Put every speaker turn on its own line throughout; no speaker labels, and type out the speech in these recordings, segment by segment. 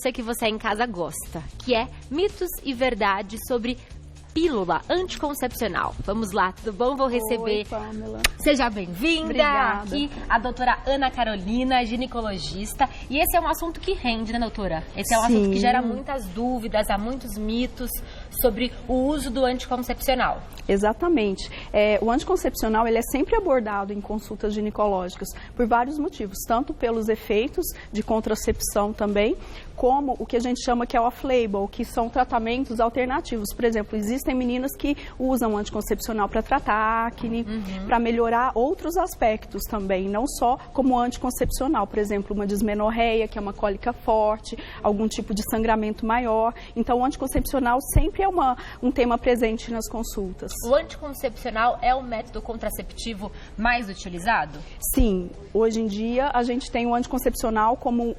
Sei que você em casa gosta, que é mitos e verdades sobre pílula anticoncepcional. Vamos lá, tudo bom? Vou receber...
Oi, Pamela.
Seja bem-vinda.
Obrigada.
Aqui a doutora Ana Carolina, ginecologista. E esse é um assunto que rende, né, doutora? Esse é um assunto que gera muitas dúvidas, há muitos mitos sobre o uso do anticoncepcional.
Exatamente. O anticoncepcional ele é sempre abordado em consultas ginecológicas por vários motivos, tanto pelos efeitos de contracepção também, como o que a gente chama que é off-label, que são tratamentos alternativos. Por exemplo, existem meninas que usam anticoncepcional para tratar acne, para melhorar outros aspectos também, não só como anticoncepcional. Por exemplo, uma dismenorreia, que é uma cólica forte, algum tipo de sangramento maior. Então, o anticoncepcional sempre é um tema presente nas consultas.
O anticoncepcional é o método contraceptivo mais utilizado?
Sim, hoje em dia a gente tem o anticoncepcional como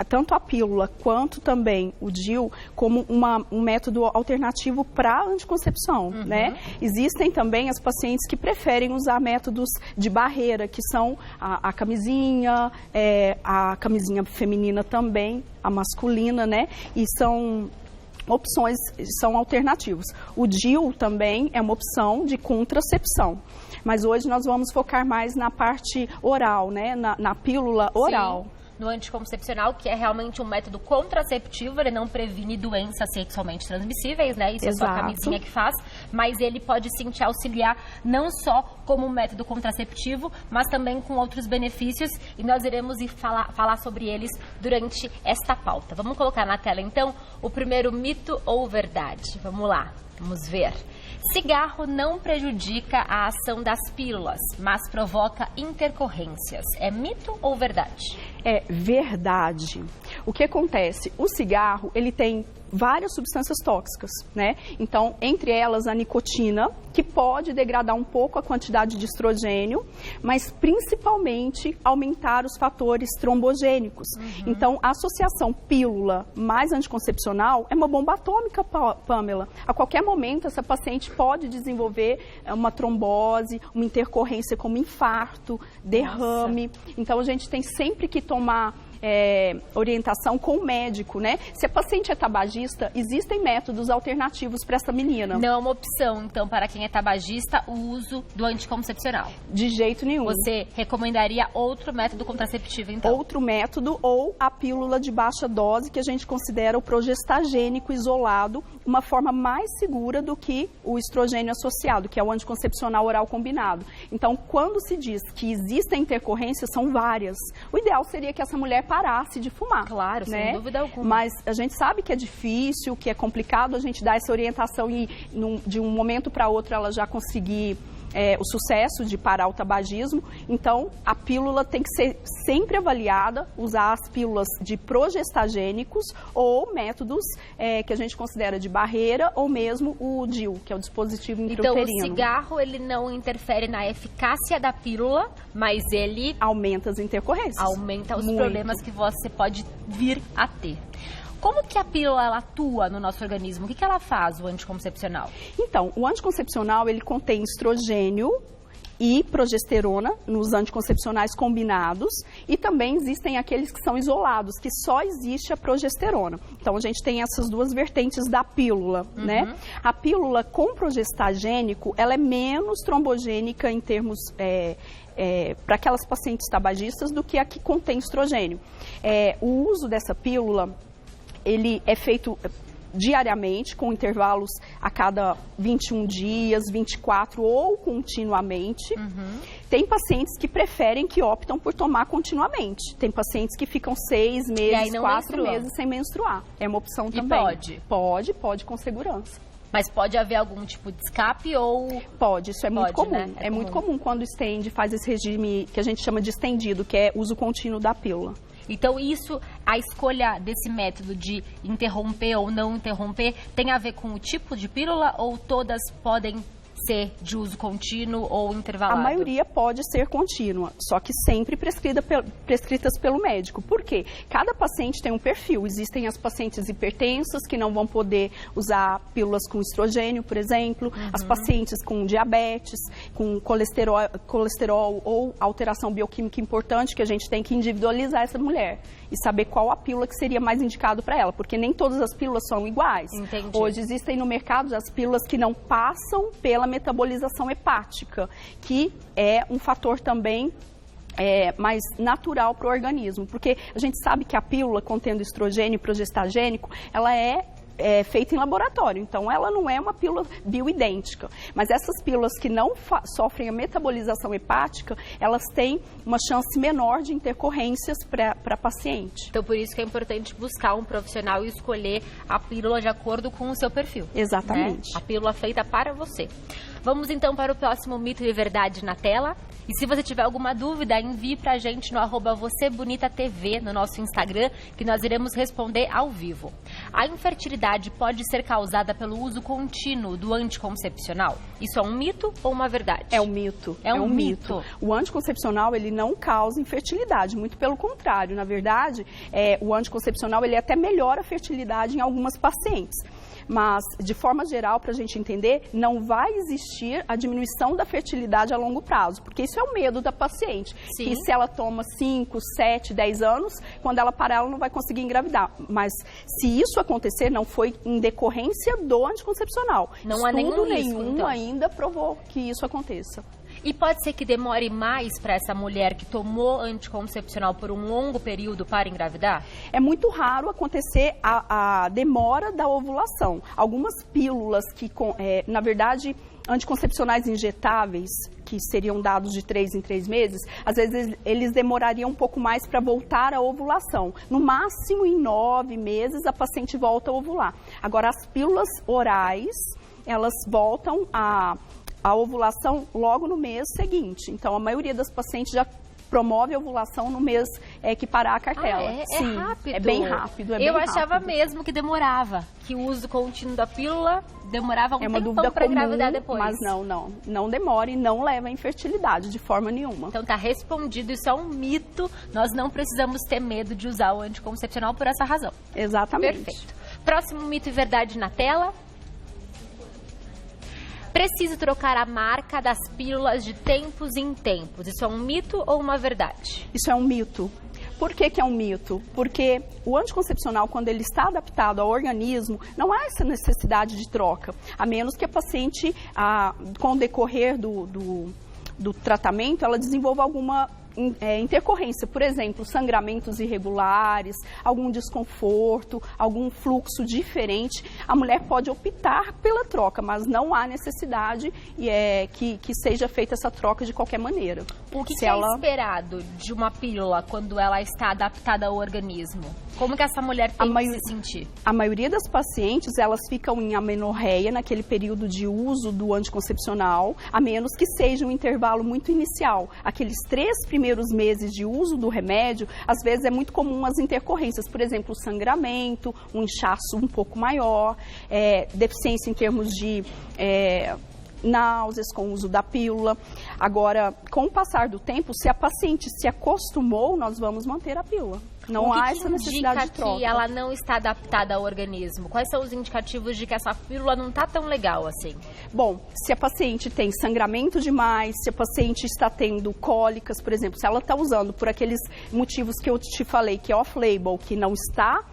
tanto a pílula quanto também o DIU como um método alternativo para anticoncepção, né? Existem também as pacientes que preferem usar métodos de barreira, que são a camisinha feminina também, a masculina, né? E são opções, são alternativos. O DIU também é uma opção de contracepção, mas hoje nós vamos focar mais na parte oral, né? Na pílula oral.
Sim. No anticoncepcional, que é realmente um método contraceptivo, ele não previne doenças sexualmente transmissíveis, né? Isso
Exato.
é só a camisinha que faz, mas ele pode sim te auxiliar não só como um método contraceptivo, mas também com outros benefícios, e nós iremos falar sobre eles durante esta pauta. Vamos colocar na tela então o primeiro mito ou verdade. Vamos lá, vamos ver. Cigarro não prejudica a ação das pílulas, mas provoca intercorrências. É mito ou verdade?
É verdade. O que acontece? O cigarro, ele tem várias substâncias tóxicas, né? Então, entre elas a nicotina, que pode degradar um pouco a quantidade de estrogênio, mas principalmente aumentar os fatores trombogênicos. Então, a associação pílula mais anticoncepcional é uma bomba atômica, Pamela. A qualquer momento, essa paciente pode desenvolver uma trombose, uma intercorrência como infarto, derrame. Nossa. Então, a gente tem sempre que tomar orientação com o médico, né? Se a paciente é tabagista, existem métodos alternativos para essa menina.
Não é uma opção, então, para quem é tabagista, o uso do anticoncepcional?
De jeito nenhum.
Você recomendaria outro método contraceptivo, então?
Outro método ou a pílula de baixa dose, que a gente considera o progestagênico isolado, uma forma mais segura do que o estrogênio associado, que é o anticoncepcional oral combinado. Então, quando se diz que existem intercorrências, são várias. O ideal seria que essa mulher parasse de fumar.
Claro,
né?
Sem dúvida alguma.
Mas a gente sabe que é difícil, que é complicado a gente dar essa orientação e de um momento para outro ela já conseguir o sucesso de parar o tabagismo. Então, a pílula tem que ser sempre avaliada, usar as pílulas de progestagênicos ou métodos que a gente considera de barreira ou mesmo o DIU, que é o dispositivo intrauterino.
Então, o cigarro, ele não interfere na eficácia da pílula, mas ele...
aumenta as intercorrências.
Aumenta os problemas que você pode vir a ter. Como que a pílula ela atua no nosso organismo? O que ela faz, o anticoncepcional? Então,
o anticoncepcional, ele contém estrogênio e progesterona nos anticoncepcionais combinados, e também existem aqueles que são isolados, que só existe a progesterona. Então, a gente tem essas duas vertentes da pílula, né? A pílula com progestagênico, ela é menos trombogênica em termos... para aquelas pacientes tabagistas do que a que contém estrogênio. O uso dessa pílula, ele é feito diariamente, com intervalos a cada 21 dias, 24 ou continuamente. Tem pacientes que preferem, que optam por tomar continuamente. Tem pacientes que ficam 6 meses, 4 meses sem menstruar. É uma opção também. Pode com segurança.
Mas pode haver algum tipo de escape ou...
Pode, isso é muito comum.
Né?
É muito comum quando estende, faz esse regime que a gente chama de estendido, que é uso contínuo da pílula.
Então, a escolha desse método de interromper ou não interromper, tem a ver com o tipo de pílula ou todas podem ser de uso contínuo ou intervalado?
A maioria pode ser contínua, só que sempre prescritas pelo médico. Por quê? Cada paciente tem um perfil. Existem as pacientes hipertensas que não vão poder usar pílulas com estrogênio, por exemplo, as pacientes com diabetes, com colesterol ou alteração bioquímica importante, que a gente tem que individualizar essa mulher e saber qual a pílula que seria mais indicado para ela, porque nem todas as pílulas são iguais.
Entendi.
Hoje existem no mercado as pílulas que não passam pela metabolização hepática, que é um fator também mais natural para o organismo, porque a gente sabe que a pílula contendo estrogênio e progestagênico, ela é feita em laboratório, então ela não é uma pílula bioidêntica. Mas essas pílulas que não sofrem a metabolização hepática, elas têm uma chance menor de intercorrências para paciente.
Então, por isso que é importante buscar um profissional e escolher a pílula de acordo com o seu perfil.
Exatamente.
Né? A pílula feita para você. Vamos então para o próximo mito e verdade na tela. E se você tiver alguma dúvida, envie pra gente no @VocêBonitaTV, no nosso Instagram, que nós iremos responder ao vivo. A infertilidade pode ser causada pelo uso contínuo do anticoncepcional? Isso é um mito ou uma verdade?
É um mito.
É um mito.
O anticoncepcional, ele não causa infertilidade, muito pelo contrário. Na verdade, o anticoncepcional, ele até melhora a fertilidade em algumas pacientes. Mas, de forma geral, para a gente entender, não vai existir a diminuição da fertilidade a longo prazo, porque isso é o medo da paciente.
Sim.
Que se ela toma 5, 7, 10 anos, quando ela parar, ela não vai conseguir engravidar. Mas, se isso acontecer, não foi em decorrência do anticoncepcional.
Não há nenhum risco, então.
ainda provou que isso aconteça.
E pode ser que demore mais para essa mulher que tomou anticoncepcional por um longo período para engravidar?
É muito raro acontecer a demora da ovulação. Algumas pílulas que, na verdade, anticoncepcionais injetáveis, que seriam dados de 3 em 3 meses, às vezes eles demorariam um pouco mais para voltar à ovulação. No máximo, em 9 meses, a paciente volta a ovular. Agora, as pílulas orais, elas voltam a ovulação logo no mês seguinte. Então, a maioria das pacientes já promove a ovulação no mês que parar a cartela.
Sim, é rápido.
É bem rápido.
Eu achava mesmo que demorava, que o uso contínuo da pílula demorava um tempão para engravidar depois.
Mas não demora e não leva à infertilidade de forma nenhuma.
Então tá respondido, isso é um mito, nós não precisamos ter medo de usar o anticoncepcional por essa razão.
Exatamente.
Perfeito. Próximo mito e verdade na tela. Preciso trocar a marca das pílulas de tempos em tempos. Isso é um mito ou uma verdade?
Isso é um mito. Por que é um mito? Porque o anticoncepcional, quando ele está adaptado ao organismo, não há essa necessidade de troca, a menos que a paciente, com o decorrer do tratamento, ela desenvolva alguma intercorrência, por exemplo, sangramentos irregulares, algum desconforto, algum fluxo diferente, a mulher pode optar pela troca, mas não há necessidade que seja feita essa troca de qualquer maneira.
O que é esperado de uma pílula quando ela está adaptada ao organismo? Como que essa mulher tem que se sentir? A
maioria das pacientes, elas ficam em amenorreia naquele período de uso do anticoncepcional, a menos que seja um intervalo muito inicial. Aqueles 3 primeiros meses de uso do remédio, às vezes é muito comum as intercorrências, por exemplo, o sangramento, um inchaço um pouco maior, deficiência em termos de náuseas com o uso da pílula. Agora, com o passar do tempo, se a paciente se acostumou, nós vamos manter a pílula. Não há essa necessidade de troca.
Que ela não está adaptada ao organismo? Quais são os indicativos de que essa pílula não está tão legal assim?
Bom, se a paciente tem sangramento demais, se a paciente está tendo cólicas, por exemplo, se ela está usando por aqueles motivos que eu te falei, que é off-label, que não está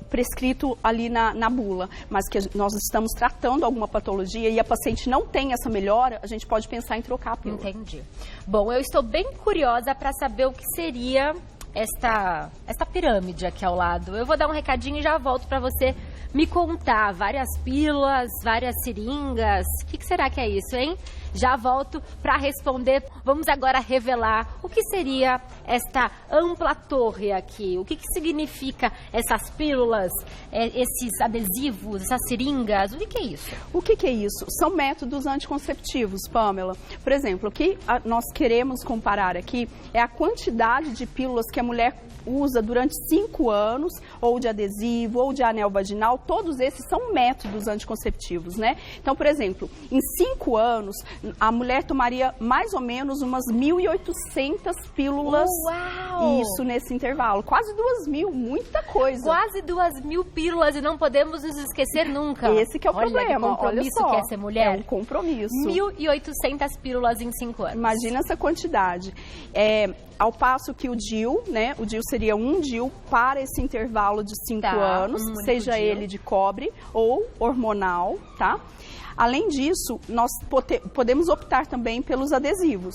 prescrito ali na bula, mas que nós estamos tratando alguma patologia e a paciente não tem essa melhora, a gente pode pensar em trocar a pílula.
Entendi. Bom, eu estou bem curiosa para saber o que seria esta pirâmide aqui ao lado. Eu vou dar um recadinho e já volto para você me contar. Várias pílulas, várias seringas. O que será que é isso, hein? Já volto para responder. Vamos agora revelar o que seria esta ampla torre aqui. O que significa essas pílulas, esses adesivos, essas seringas? O que é isso?
O que é isso? São métodos anticonceptivos, Pamela. Por exemplo, o que nós queremos comparar aqui é a quantidade de pílulas que a mulher usa durante 5 anos, ou de adesivo, ou de anel vaginal, vaginal, todos esses são métodos anticonceptivos, né? Então, por exemplo, em 5 anos, a mulher tomaria mais ou menos umas 1.800 pílulas.
Uau!
Isso nesse intervalo. Quase 2.000, muita coisa.
Quase 2.000 pílulas e não podemos nos esquecer nunca.
Esse que é o problema.
Que compromisso
olha só,
que é ser mulher.
É um compromisso.
1.800 pílulas em 5 anos.
Imagina essa quantidade. Ao passo que o DIU, né? O DIU seria um DIU para esse intervalo de 5 anos, seja ele de cobre ou hormonal, tá? Além disso, nós podemos optar também pelos adesivos.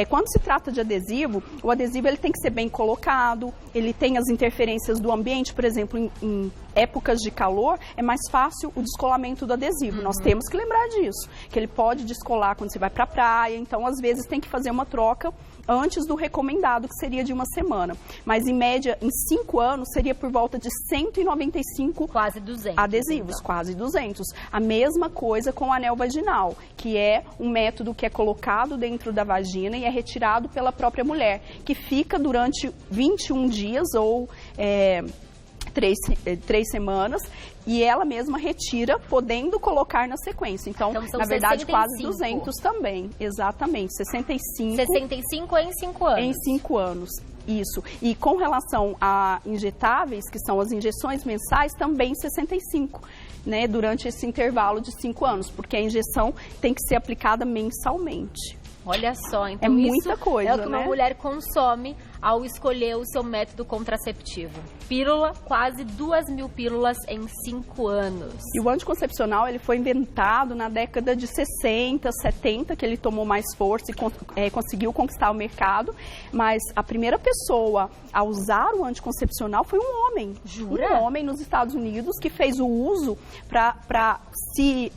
Quando se trata de adesivo, o adesivo ele tem que ser bem colocado, ele tem as interferências do ambiente, por exemplo, em épocas de calor, é mais fácil o descolamento do adesivo. Nós temos que lembrar disso, que ele pode descolar quando você vai para a praia, então às vezes tem que fazer uma troca antes do recomendado, que seria de 1 semana. Mas, em média, em 5 anos, seria por volta de 195
quase 200,
adesivos, então. Quase 200. A mesma coisa com o anel vaginal, que é um método que é colocado dentro da vagina e é retirado pela própria mulher, que fica durante 21 dias ou 3 semanas, e ela mesma retira, podendo colocar na sequência. Então na verdade,
65.
quase 200 também. Exatamente, 65.
65 em 5 anos.
Em 5 anos, isso. E com relação a injetáveis, que são as injeções mensais, também 65, né, durante esse intervalo de 5 anos, porque a injeção tem que ser aplicada mensalmente.
Olha só, então
é muita coisa,
é o que uma
né?
mulher consome ao escolher o seu método contraceptivo. Pílula, quase 2.000 pílulas em 5 anos.
E o anticoncepcional, ele foi inventado na década de 60, 70, que ele tomou mais força e conseguiu conquistar o mercado. Mas a primeira pessoa a usar o anticoncepcional foi um homem.
Jura?
Um homem nos Estados Unidos que fez o uso para se...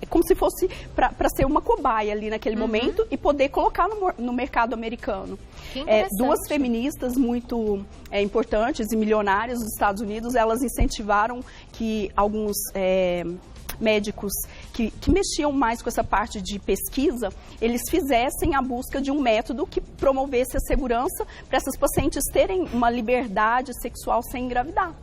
como se fosse para ser uma cobaia ali naquele momento e poder colocar no mercado americano. Duas feministas muito importantes e milionárias dos Estados Unidos, elas incentivaram que alguns médicos que mexiam mais com essa parte de pesquisa, eles fizessem a busca de um método que promovesse a segurança para essas pacientes terem uma liberdade sexual sem engravidar.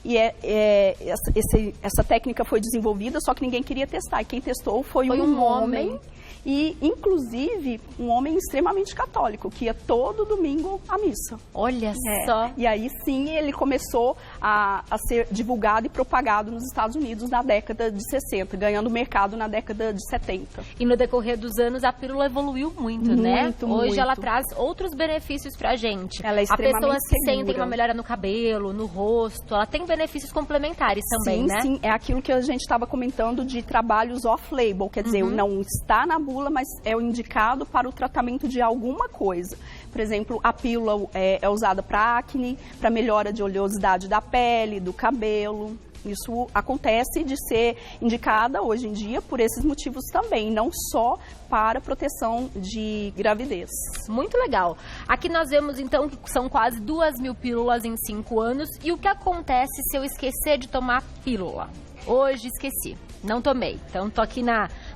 E essa técnica foi desenvolvida, só que ninguém queria testar. E quem testou foi um homem. E, inclusive, um homem extremamente católico, que ia todo domingo à missa.
Olha só!
E aí, sim, ele começou a ser divulgado e propagado nos Estados Unidos na década de 60, ganhando mercado na década de 70.
E no decorrer dos anos, a pílula evoluiu muito, né? Hoje
muito.
Ela traz outros benefícios pra gente.
Ela é extremamente
A pessoa se
segura.
sente uma melhora no cabelo, no rosto, ela tem benefícios complementares também, né?
Sim, é aquilo que a gente estava comentando de trabalhos off-label, quer dizer, não está na bula, mas é o indicado para o tratamento de alguma coisa. Por exemplo, a pílula é usada para acne, para melhora de oleosidade da pele, do cabelo. Isso acontece de ser indicada hoje em dia por esses motivos também, não só para proteção de gravidez.
Muito legal. Aqui nós vemos então que são quase 2.000 pílulas em 5 anos. E o que acontece se eu esquecer de tomar pílula? Hoje esqueci, não tomei. Então tô aqui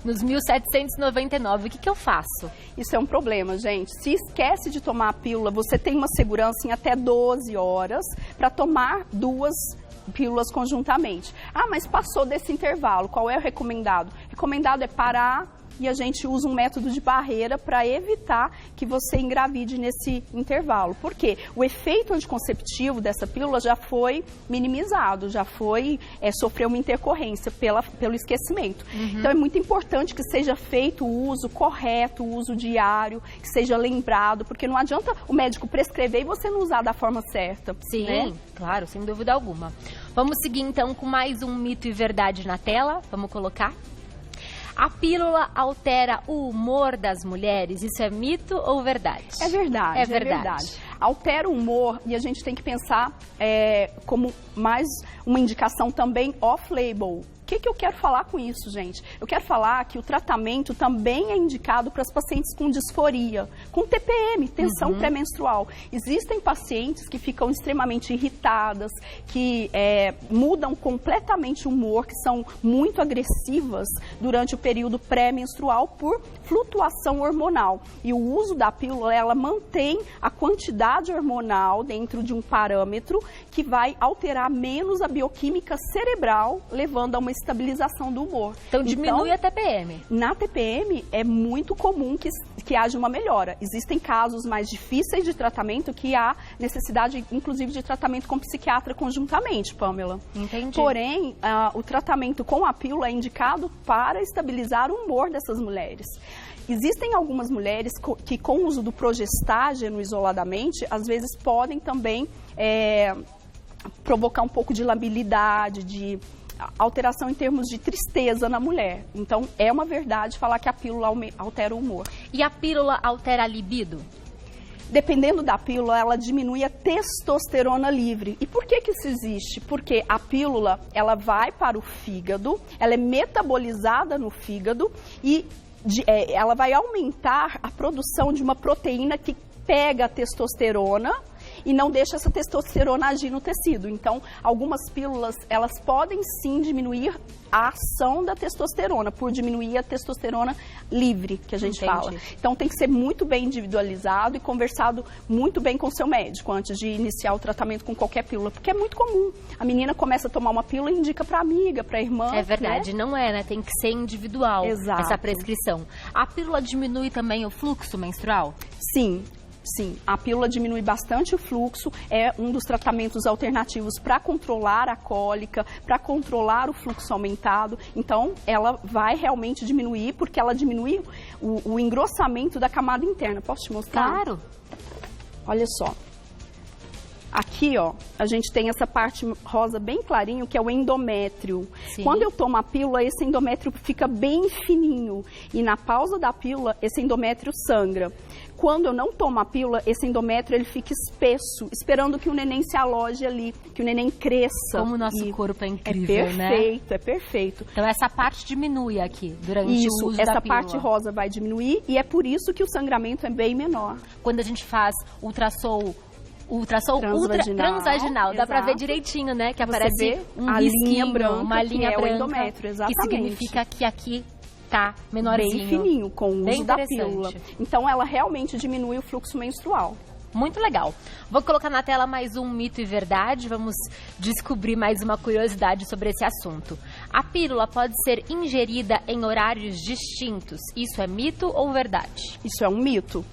nos 1.799. O que eu faço?
Isso é um problema, gente. Se esquece de tomar a pílula, você tem uma segurança em até 12 horas para tomar 2 pílulas conjuntamente. Ah, mas passou desse intervalo, qual é o recomendado? Recomendado é parar e a gente usa um método de barreira para evitar que você engravide nesse intervalo. Por quê? O efeito anticonceptivo dessa pílula já foi minimizado, já foi, sofreu uma intercorrência pelo esquecimento. Então é muito importante que seja feito o uso correto, o uso diário, que seja lembrado, porque não adianta o médico prescrever e você não usar da forma certa.
Sim, né? Claro, sem dúvida alguma. Vamos seguir então com mais um mito e verdade na tela. Vamos colocar? A pílula altera o humor das mulheres? Isso é mito ou verdade?
É verdade.
É verdade.
Altera o humor e a gente tem que pensar como mais uma indicação também off-label. O que eu quero falar com isso, gente? Eu quero falar que o tratamento também é indicado para as pacientes com disforia, com TPM, tensão pré-menstrual. Existem pacientes que ficam extremamente irritadas, que mudam completamente o humor, que são muito agressivas durante o período pré-menstrual por flutuação hormonal. E o uso da pílula, ela mantém a quantidade estabilidade hormonal dentro de um parâmetro que vai alterar menos a bioquímica cerebral, levando a uma estabilização do humor.
Então diminui a TPM.
Na TPM é muito comum que haja uma melhora. Existem casos mais difíceis de tratamento que há necessidade, inclusive, de tratamento com psiquiatra conjuntamente, Pamela.
Entendi.
Porém, o tratamento com a pílula é indicado para estabilizar o humor dessas mulheres. Existem algumas mulheres que, com o uso do progestágeno isoladamente, às vezes podem também provocar um pouco de labilidade, de alteração em termos de tristeza na mulher. Então, é uma verdade falar que a pílula altera o humor.
E a pílula altera a libido?
Dependendo da pílula, ela diminui a testosterona livre. E por que isso existe? Porque a pílula, ela vai para o fígado, ela é metabolizada no fígado e ela vai aumentar a produção de uma proteína que pega a testosterona e não deixa essa testosterona agir no tecido. Então, algumas pílulas, elas podem sim diminuir a ação da testosterona, por diminuir a testosterona livre, que a gente fala. Então, tem que ser muito bem individualizado e conversado muito bem com o seu médico antes de iniciar o tratamento com qualquer pílula, porque é muito comum. A menina começa a tomar uma pílula e indica para amiga, para irmã.
É verdade, né? Não é, né? Tem que ser individual.
Exato.
Essa prescrição. A pílula diminui também o fluxo menstrual?
Sim. Sim, a pílula diminui bastante o fluxo, é um dos tratamentos alternativos para controlar a cólica, para controlar o fluxo aumentado. Então, ela vai realmente diminuir, porque ela diminui o engrossamento da camada interna. Posso te mostrar?
Claro.
Olha só. Aqui, ó, a gente tem essa parte rosa bem clarinho, que é o endométrio. Sim. Quando eu tomo a pílula, esse endométrio fica bem fininho. E na pausa da pílula, esse endométrio sangra. Quando eu não tomo a pílula, esse endométrio ele fica espesso, esperando que o neném se aloje ali, que o neném cresça.
Como o nosso corpo é incrível,
né? É perfeito, é perfeito.
Então essa parte diminui aqui, durante o uso da pílula.
Isso, essa parte rosa vai diminuir e é por isso que o sangramento é bem menor.
Quando a gente faz ultrassom transvaginal, dá pra ver direitinho, né? Que aparece
um linha branca,
uma linha branca,
o endométrio, exatamente.
Que significa que aqui tá menorzinho.
Bem fininho, com o uso da pílula. Então, ela realmente diminui o fluxo menstrual.
Muito legal. Vou colocar na tela mais um mito e verdade. Vamos descobrir mais uma curiosidade sobre esse assunto. A pílula pode ser ingerida em horários distintos. Isso é mito ou verdade?
Isso é um mito.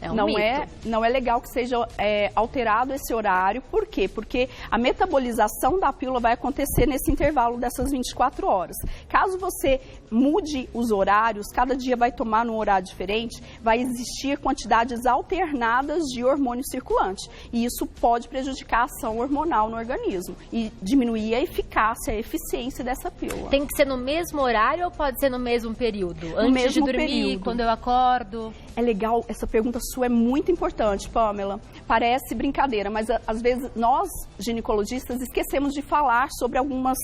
Não é legal que seja alterado esse horário. Por quê? Porque a metabolização da pílula vai acontecer nesse intervalo dessas 24 horas. Caso você mude os horários, cada dia vai tomar num horário diferente, vai existir quantidades alternadas de hormônio circulante. E isso pode prejudicar a ação hormonal no organismo e diminuir a eficácia, a eficiência dessa pílula.
Tem que ser no mesmo horário ou pode ser no mesmo período? Antes de dormir, quando eu acordo?
É legal, essa pergunta sua é muito importante, Pamela. Parece brincadeira, mas às vezes nós, ginecologistas, esquecemos de falar sobre algumas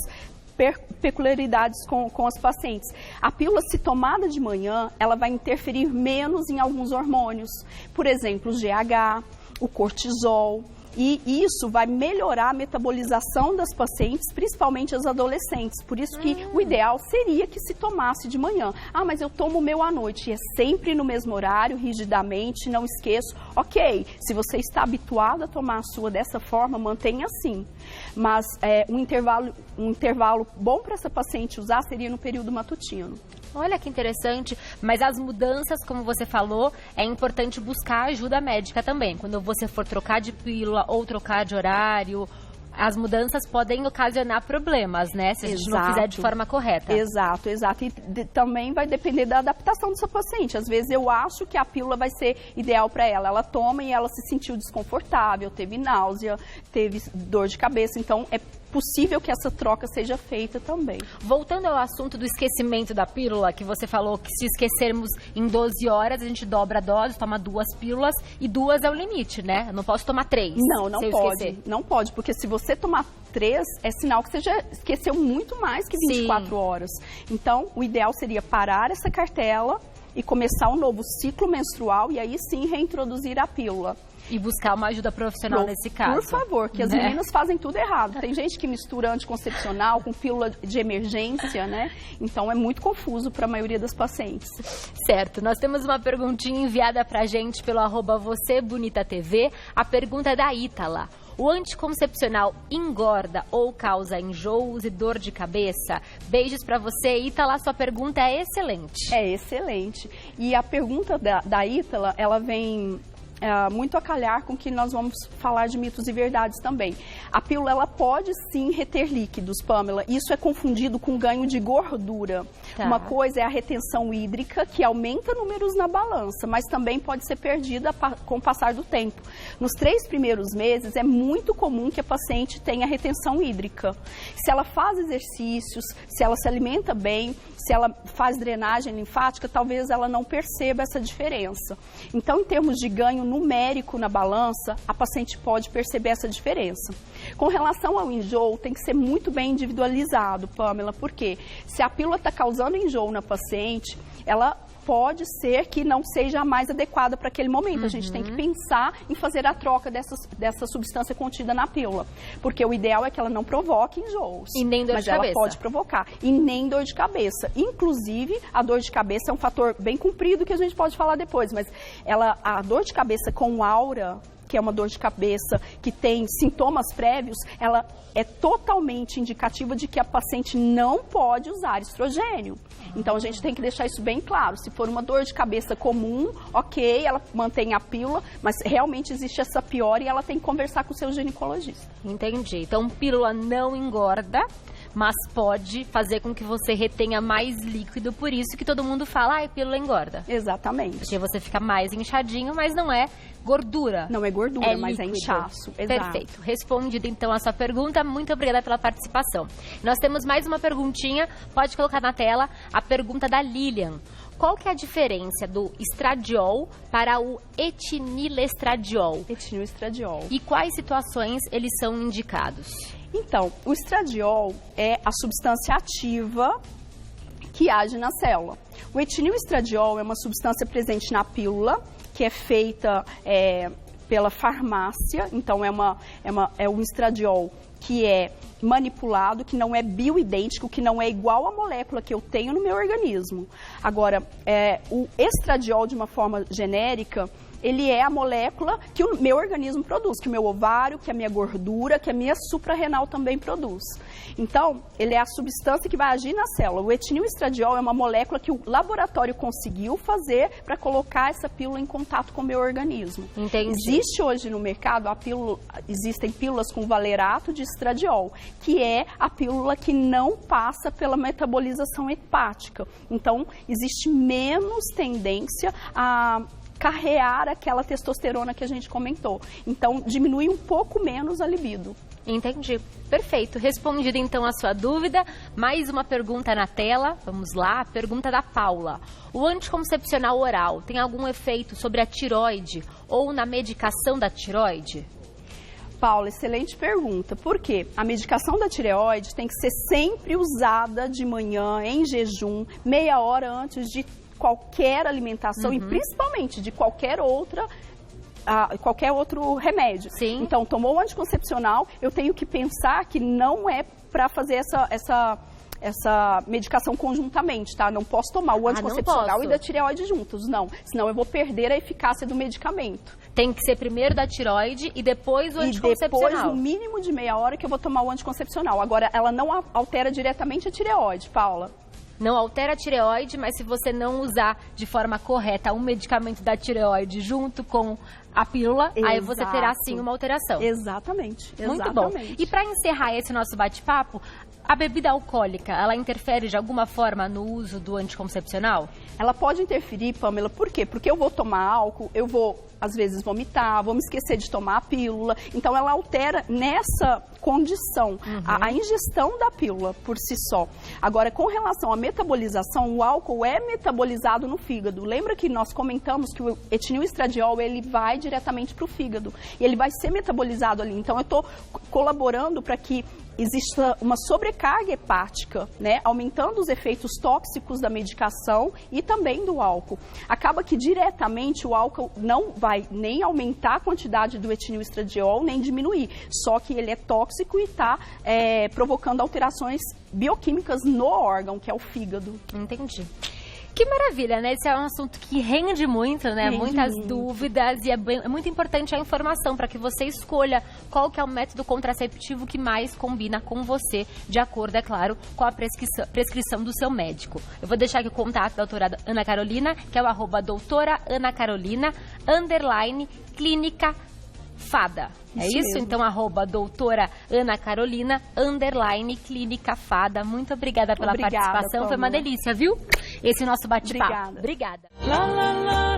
peculiaridades com as pacientes. A pílula, se tomada de manhã, ela vai interferir menos em alguns hormônios. Por exemplo, o GH, o cortisol, e isso vai melhorar a metabolização das pacientes, principalmente as adolescentes. Por isso que o ideal seria que se tomasse de manhã. Ah, mas eu tomo o meu à noite. E é sempre no mesmo horário, rigidamente, não esqueço. Ok, se você está habituado a tomar a sua dessa forma, mantenha assim. Mas um intervalo bom para essa paciente usar seria no período matutino.
Olha que interessante, mas as mudanças, como você falou, é importante buscar ajuda médica também. Quando você for trocar de pílula ou trocar de horário, as mudanças podem ocasionar problemas, né? Se a gente não fizer de forma correta.
Exato. E também vai depender da adaptação do seu paciente. Às vezes eu acho que a pílula vai ser ideal para ela. Ela toma e ela se sentiu desconfortável, teve náusea, teve dor de cabeça. Então, é possível que essa troca seja feita também.
Voltando ao assunto do esquecimento da pílula, que você falou que se esquecermos em 12 horas, a gente dobra a dose, toma 2 pílulas e 2 é o limite, né? Eu não posso tomar 3.
Não pode. Não pode, porque se você tomar 3, é sinal que você já esqueceu muito mais que 24 horas. Então, o ideal seria parar essa cartela e começar um novo ciclo menstrual e aí sim reintroduzir a pílula.
E buscar uma ajuda profissional nesse caso.
Por favor, que as meninas fazem tudo errado. Tem gente que mistura anticoncepcional com pílula de emergência, né? Então é muito confuso para a maioria das pacientes.
Certo, nós temos uma perguntinha enviada pra gente pelo @VocêBonitaTV. A pergunta é da Ítala. O anticoncepcional engorda ou causa enjoos e dor de cabeça? Beijos pra você, Ítala. Sua pergunta é excelente.
É excelente. E a pergunta da Ítala, ela vem muito a calhar com que nós vamos falar de mitos e verdades também. A pílula, ela pode sim reter líquidos, Pamela. Isso é confundido com ganho de gordura. Tá. Uma coisa é a retenção hídrica, que aumenta números na balança, mas também pode ser perdida com o passar do tempo. Nos 3 primeiros meses, é muito comum que a paciente tenha retenção hídrica. Se ela faz exercícios, se ela se alimenta bem, se ela faz drenagem linfática, talvez ela não perceba essa diferença. Então, em termos de ganho numérico na balança, a paciente pode perceber essa diferença. Com relação ao enjoo, tem que ser muito bem individualizado, Pamela, porque se a pílula está causando enjoo na paciente, ela pode ser que não seja a mais adequada para aquele momento. A gente tem que pensar em fazer a troca dessa substância contida na pílula, porque o ideal é que ela não provoque enjoos.
E nem dor de cabeça.
Mas ela pode provocar. E nem dor de cabeça. Inclusive, a dor de cabeça é um fator bem comprido que a gente pode falar depois, mas a dor de cabeça com aura, que é uma dor de cabeça que tem sintomas prévios, ela é totalmente indicativa de que a paciente não pode usar estrogênio. Então, a gente tem que deixar isso bem claro. Se for uma dor de cabeça comum, ok, ela mantém a pílula, mas realmente existe essa piora e ela tem que conversar com o seu ginecologista.
Entendi. Então, pílula não engorda, mas pode fazer com que você retenha mais líquido, por isso que todo mundo fala, pílula engorda.
Exatamente.
Porque você fica mais inchadinho, mas não é gordura.
Não é gordura, mas é inchaço. Exato.
Perfeito. Respondida então a sua pergunta, muito obrigada pela participação. Nós temos mais uma perguntinha, pode colocar na tela, a pergunta da Lilian. Qual que é a diferença do estradiol para o etinilestradiol?
Etinilestradiol.
E quais situações eles são indicados?
Então, o estradiol é a substância ativa que age na célula. O etinilestradiol é uma substância presente na pílula, que é feita pela farmácia. Então, é um estradiol que é manipulado, que não é bioidêntico, que não é igual à molécula que eu tenho no meu organismo. Agora, o estradiol, de uma forma genérica, ele é a molécula que o meu organismo produz, que o meu ovário, que a minha gordura, que a minha suprarrenal também produz. Então, ele é a substância que vai agir na célula. O etinilestradiol é uma molécula que o laboratório conseguiu fazer para colocar essa pílula em contato com o meu organismo.
Entendi.
Existe hoje no mercado, existem pílulas com valerato de estradiol, que é a pílula que não passa pela metabolização hepática. Então, existe menos tendência a carrear aquela testosterona que a gente comentou. Então, diminui um pouco menos a libido.
Entendi. Perfeito. Respondida então a sua dúvida, mais uma pergunta na tela. Vamos lá, a pergunta da Paula. O anticoncepcional oral tem algum efeito sobre a tireoide ou na medicação da tireoide?
Paula, excelente pergunta. Por quê? A medicação da tireoide tem que ser sempre usada de manhã, em jejum, meia hora antes de qualquer alimentação e principalmente de qualquer outro remédio.
Sim.
Então, tomou o anticoncepcional, eu tenho que pensar que não é para fazer essa medicação conjuntamente, tá? Não posso tomar o anticoncepcional e da tireoide juntos, não. Senão eu vou perder a eficácia do medicamento.
Tem que ser primeiro da tireoide e depois o anticoncepcional.
E depois, no mínimo de meia hora, que eu vou tomar o anticoncepcional. Agora, ela não altera diretamente a tireoide, Paula.
Não altera a tireoide, mas se você não usar de forma correta um medicamento da tireoide junto com a pílula, aí você terá sim uma alteração.
Exatamente.
Muito bom. E para encerrar esse nosso bate-papo, a bebida alcoólica, ela interfere de alguma forma no uso do anticoncepcional?
Ela pode interferir, Pamela, por quê? Porque eu vou tomar álcool, eu vou, às vezes, vomitar, vou me esquecer de tomar a pílula. Então, ela altera nessa condição a ingestão da pílula por si só. Agora, com relação à metabolização, o álcool é metabolizado no fígado. Lembra que nós comentamos que o etinilestradiol, ele vai diretamente para o fígado. E ele vai ser metabolizado ali. Então, eu estou colaborando para que existe uma sobrecarga hepática, né, aumentando os efeitos tóxicos da medicação e também do álcool. Acaba que diretamente o álcool não vai nem aumentar a quantidade do etilenoestradiol, nem diminuir, só que ele é tóxico e está provocando alterações bioquímicas no órgão, que é o fígado.
Entendi. Que maravilha, né? Esse é um assunto que rende muito, né?
Rende
muitas
muito.
dúvidas e é muito importante a informação para que você escolha qual que é o método contraceptivo que mais combina com você, de acordo, é claro, com a prescrição do seu médico. Eu vou deixar aqui o contato da doutora Ana Carolina, que é o @doutora_Ana_Carolina_clínica Fada. É isso?
mesmo.
Então, @doutora Ana Carolina _clínica Fada. Muito obrigada pela participação. Foi uma delícia, viu? Esse nosso bate-papo.
Obrigada.
Obrigada.